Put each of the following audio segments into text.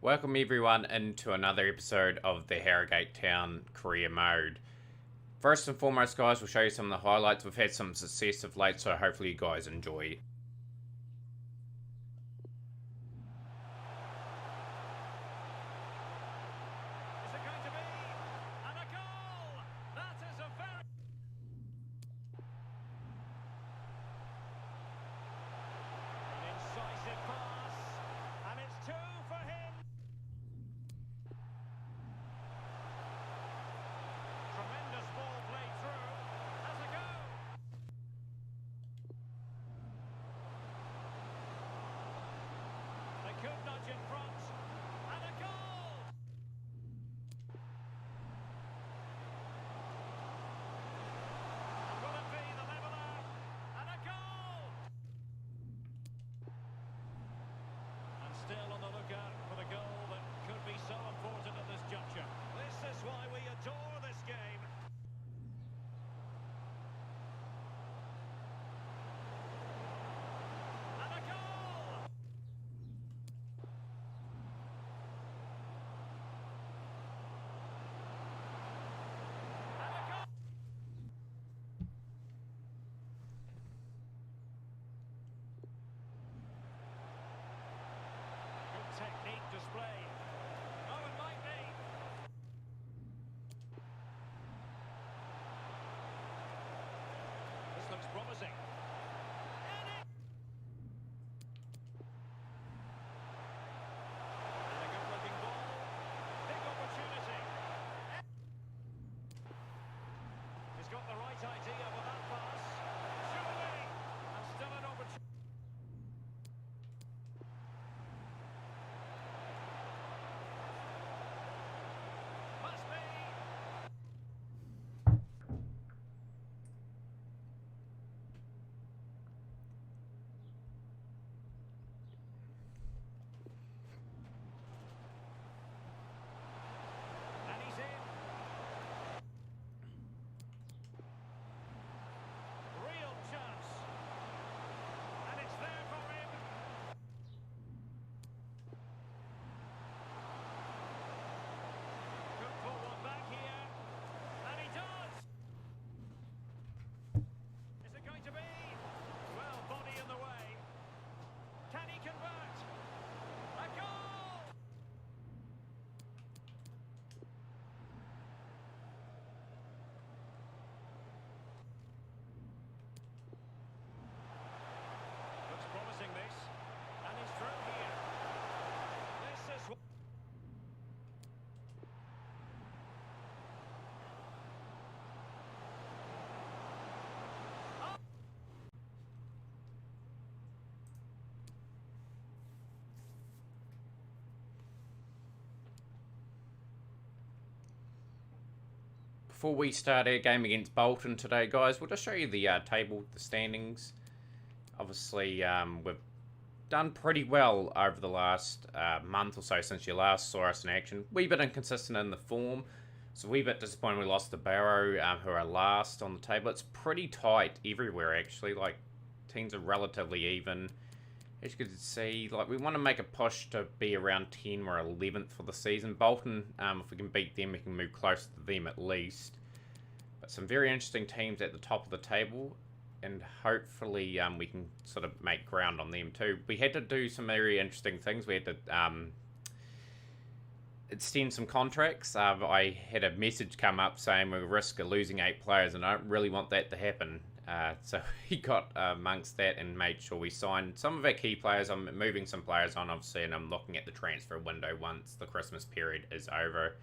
Welcome everyone into another episode of the Harrogate Town career mode. First and foremost, guys, we'll show you some of the highlights. We've had some success of late, so hopefully you guys enjoy. Still on the lookout for the goal that could be so important at this juncture. This is why we adore this game. And a goal! And a goal! Technique displayed. Oh, it might be. This looks promising. And a good-looking ball. Big opportunity. He's got the right idea with that pass. Surely. And still an opportunity. Promising this, and he's through here. This is what... Before we start our game against Bolton today, guys, we'll just show you the table, the standings. Obviously, we've done pretty well over the last month or so since you last saw us in action. Wee bit inconsistent in the form. It's a wee bit disappointing we lost to Barrow, who are last on the table. It's pretty tight everywhere, actually. Like, teams are relatively even. As you can see, like, we want to make a push to be around 10 or 11th for the season. Bolton, if we can beat them, we can move close to them at least. But some very interesting teams at the top of the table. And hopefully we can sort of make ground on them too. We had to do some very interesting things. We had to extend some contracts. I had a message come up saying we risk of losing 8 players, and I don't really want that to happen. So he got amongst that and made sure we signed some of our key players. I'm moving some players on, obviously, and I'm looking at the transfer window once the Christmas period is over.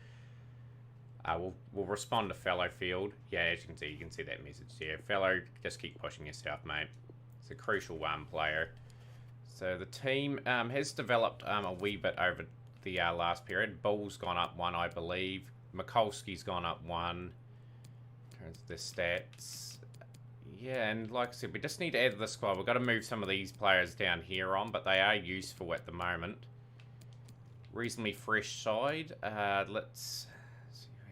We'll respond to Fellow Field. Yeah, as you can see that message here. Fellow, just keep pushing yourself, mate. It's a crucial player. So the team has developed a wee bit over the last period. Bull's gone up 1, I believe. Mikulski's gone up 1. Turns the stats. Yeah, and like I said, we just need to add to the squad. We've got to move some of these players down here on, but they are useful at the moment. Reasonably fresh side. Let's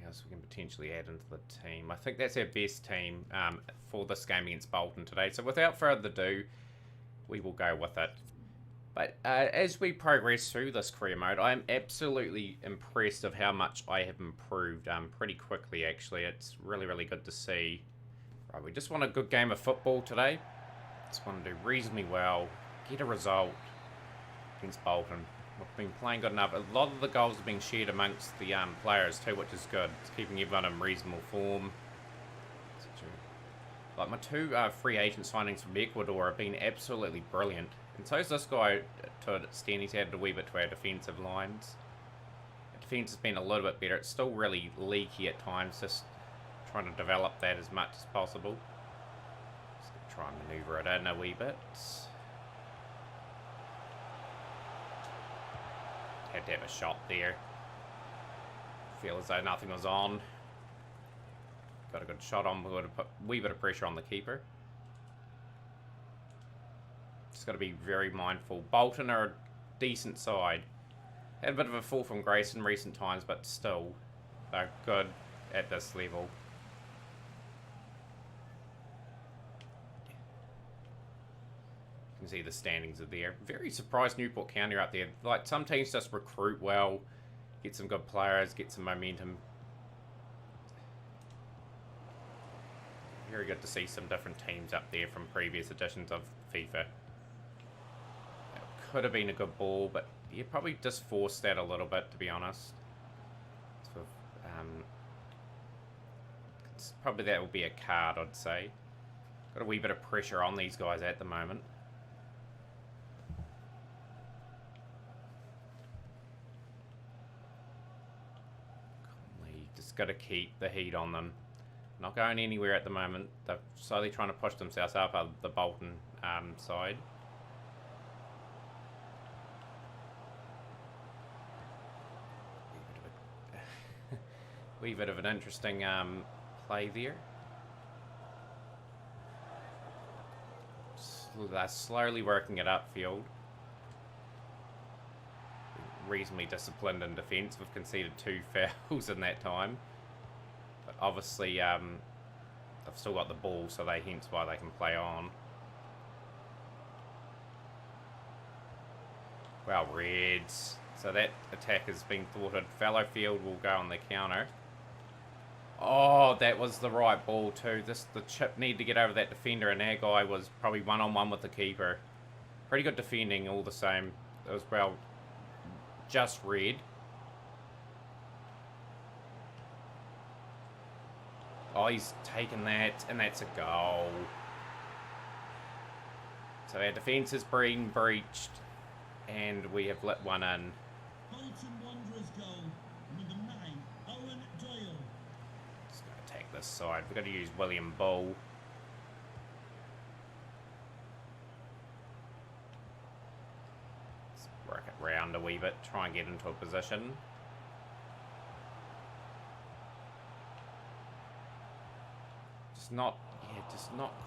else we can potentially add into the team. I think that's our best team for this game against Bolton today. So without further ado, we will go with it. But as we progress through this career mode, I'm absolutely impressed of how much I have improved pretty quickly, actually. It's really, really good to see. Right, we just want a good game of football today. Just want to do reasonably well, get a result against Bolton. We've been playing good enough. A lot of the goals are being shared amongst the players too, which is good. It's keeping everyone in reasonable form. Like my two free agent signings from Ecuador have been absolutely brilliant. And so is this guy to an extent. He's added a wee bit to our defensive lines. The defense has been a little bit better. It's still really leaky at times, just trying to develop that as much as possible. Just gonna try and manoeuvre it in a wee bit. Had to have a shot there. Feel as though nothing was on. Got a good shot on. We would have put a wee bit of pressure on the keeper. Just got to be very mindful. Bolton are a decent side. Had a bit of a fall from grace in recent times, but still, they're good at this level. You can see the standings are there. Very surprised Newport County are up there. Like, some teams just recruit well, get some good players, get some momentum. Very good to see some different teams up there from previous editions of FIFA. It could have been a good ball, but you probably just forced that a little bit, to be honest. Sort of, probably that will be a card, I'd say. Got a wee bit of pressure on these guys at the moment. Just got to keep the heat on them. Not going anywhere at the moment. They're slowly trying to push themselves up the Bolton side. Wee bit of an interesting play there. They're slowly working it upfield. Reasonably disciplined in defence. We've conceded 2 fouls in that time. But obviously, they've still got the ball, so hence why they can play on. Well, Reds. So that attack has been thwarted. Fallowfield will go on the counter. Oh, that was the right ball too. The chip need to get over that defender, and our guy was probably one-on-one with the keeper. Pretty good defending all the same. It was, well, just red. Oh, he's taken that, and that's a goal. So our defence is being breached, and we have let one in. Bolton Wanderers goal, number 9, Owen Doyle. Just going to take this side. We've got to use William Bull. Let's work it round a wee bit, try and get into a position. Just not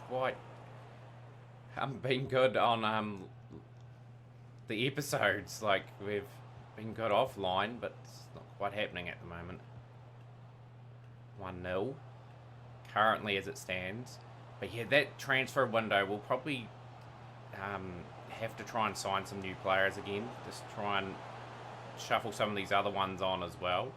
quite been good on the episodes. Like, we've been good offline, but it's not quite happening at the moment. 1-0 currently as it stands. But yeah, that transfer window will probably have to try and sign some new players again. Just try and shuffle some of these other ones on as well.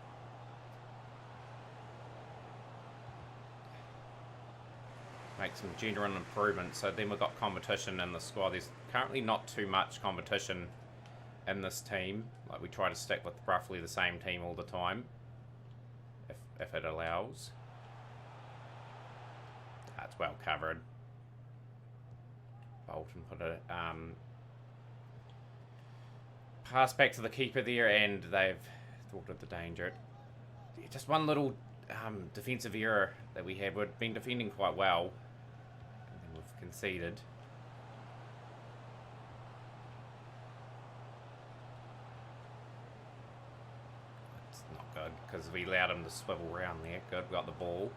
Make some genuine improvements. So then we've got competition in the squad. There's currently not too much competition in this team. Like, we try to stick with roughly the same team all the time, if it allows. That's well covered. Bolton put a pass back to the keeper there, and they've thwarted the danger. Yeah, just one little defensive error that we had. We've been defending quite well, and then we've conceded. It's not good because we allowed him to swivel around there. Good, we got the ball.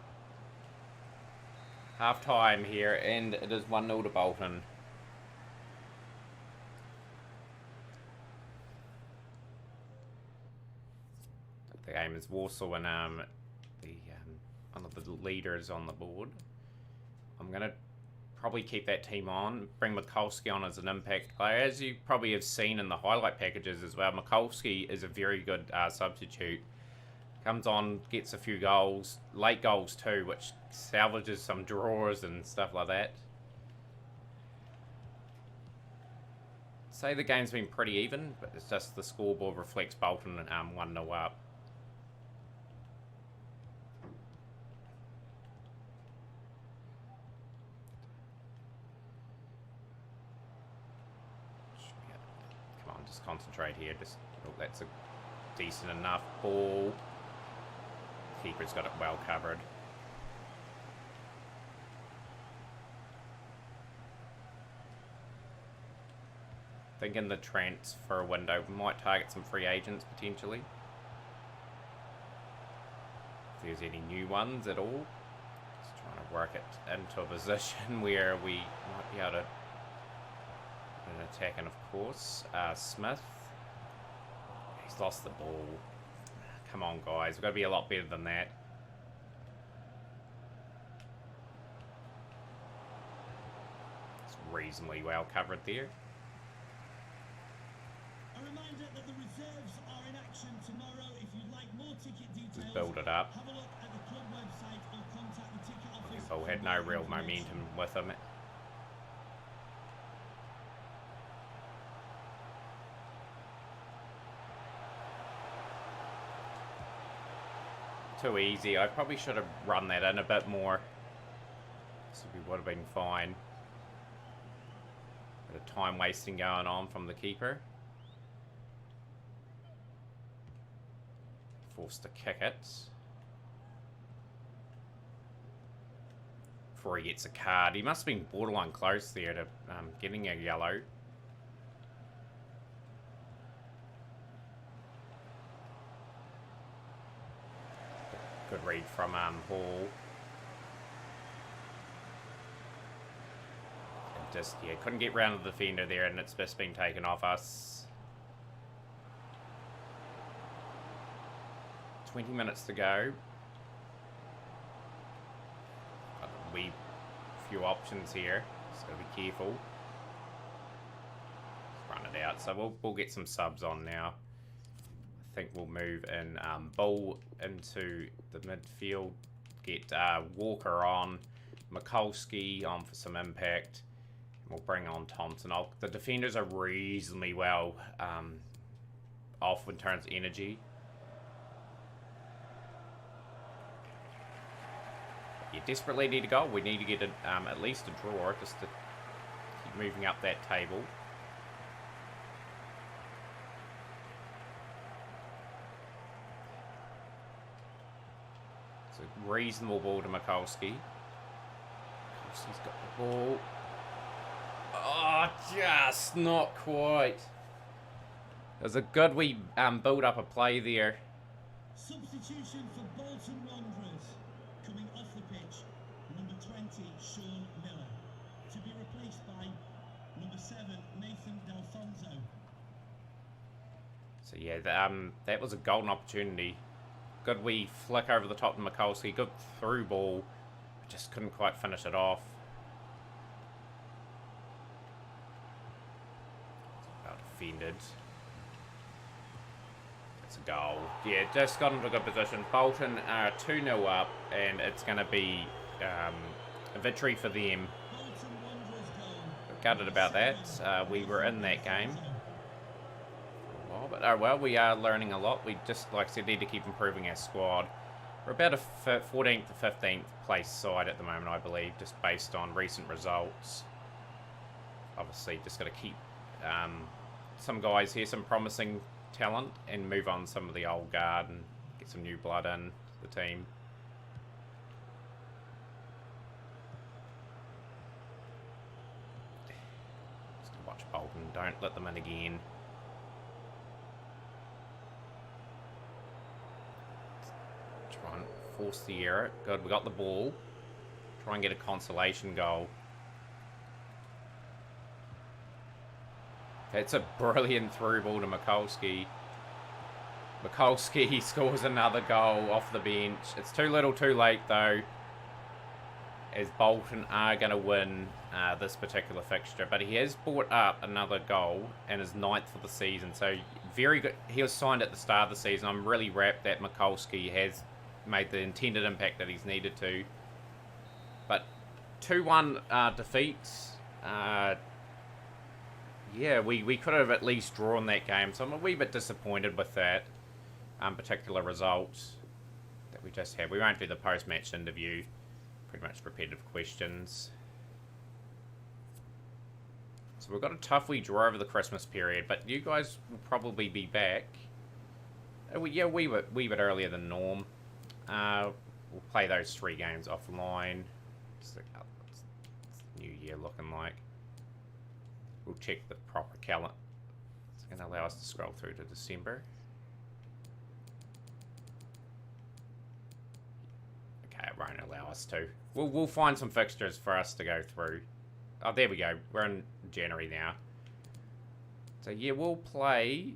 Half time here, and it is 1-0 to Bolton. The game is Warsaw and one of the leaders on the board. I'm going to probably keep that team on. Bring Mikulski on as an impact player. As you probably have seen in the highlight packages as well, Mikulski is a very good substitute. Comes on, gets a few goals, late goals too, which salvages some draws and stuff like that. Say the game's been pretty even, but it's just the scoreboard reflects Bolton 1-0 up. Come on, just concentrate here. Just that's a decent enough ball. Keeper's got it well covered. Thinking the transfer window might target some free agents potentially. If there's any new ones at all. Just trying to work it into a position where we might be able to an attack, and of course, Smith. He's lost the ball. Come on, guys. We've got to be a lot better than that. It's reasonably well covered there. A reminder that the reserves are in action tomorrow. If you'd like more ticket details, Just build it up. have a look at the club website or contact the ticket office. Ball had no real momentum with him. Too easy. I probably should have run that in a bit more. So we would have been fine. Bit of time wasting going on from the keeper. Forced to kick it. Before he gets a card. He must have been borderline close there to getting a yellow. Good read from Hall. And just, yeah, couldn't get round the defender there, and it's just been taken off us. 20 minutes to go. Got a wee few options here. Just gotta be careful. Run it out. So we'll get some subs on now. I think we'll move in Bull into the midfield, get Walker on, Mikulski on for some impact, and we'll bring on Thompson. The defenders are reasonably well off in terms of energy. You desperately need a goal. We need to get at least a draw just to keep moving up that table. Reasonable ball to Mikulski. Mikulski's got the ball. Oh, just not quite. There's a good wee build up a play there. Substitution for Bolton Wanderers. Coming off the pitch, number 20, Sean Miller. To be replaced by number 7, Nathan D'Alfonso. So yeah, that was a golden opportunity. Good wee flick over the top to Mikulski. Good through ball. Just couldn't quite finish it off. Well defended. It's a goal. Yeah, just got into a good position. Bolton are 2-0 up, and it's going to be a victory for them. Gutted about that. We were in that game. But oh well, we are learning a lot. We just, like I said, need to keep improving our squad. We're about a 14th to 15th place side at the moment, I believe, just based on recent results. Obviously, just got to keep some guys here, some promising talent, and move on some of the old guard and get some new blood in the team. Just gonna watch Bolton. Don't let them in again. Force the error. Good, we got the ball. Try and get a consolation goal. That's a brilliant through ball to Mikulski. Mikulski scores another goal off the bench. It's too little too late though. as Bolton are going to win this particular fixture. But he has brought up another goal and is ninth for the season. So very good. He was signed at the start of the season. I'm really wrapped that Mikulski has made the intended impact that he's needed to. But 2-1 defeats. Yeah, we could have at least drawn that game. So I'm a wee bit disappointed with that particular result that we just had. We won't do the post-match interview. Pretty much repetitive questions. So we've got a tough wee draw over the Christmas period, but you guys will probably be back. Yeah, wee bit earlier than norm. We'll play those 3 games offline. What's the New Year looking like? We'll check the proper calendar. It's going to allow us to scroll through to December. Okay, it won't allow us to. We'll find some fixtures for us to go through. Oh, there we go. We're in January now. So yeah, we'll play.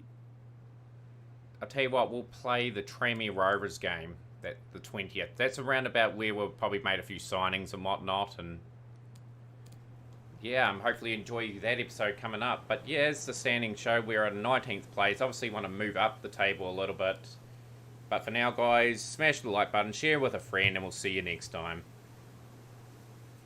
I'll tell you what, we'll play the Tranmere Rovers game, that the 20th. That's around about where we've probably made a few signings and whatnot, and yeah, hopefully enjoy that episode coming up. But yeah, it's the standing show. We're at 19th place. Obviously want to move up the table a little bit. But for now, guys, smash the like button, share with a friend, and we'll see you next time.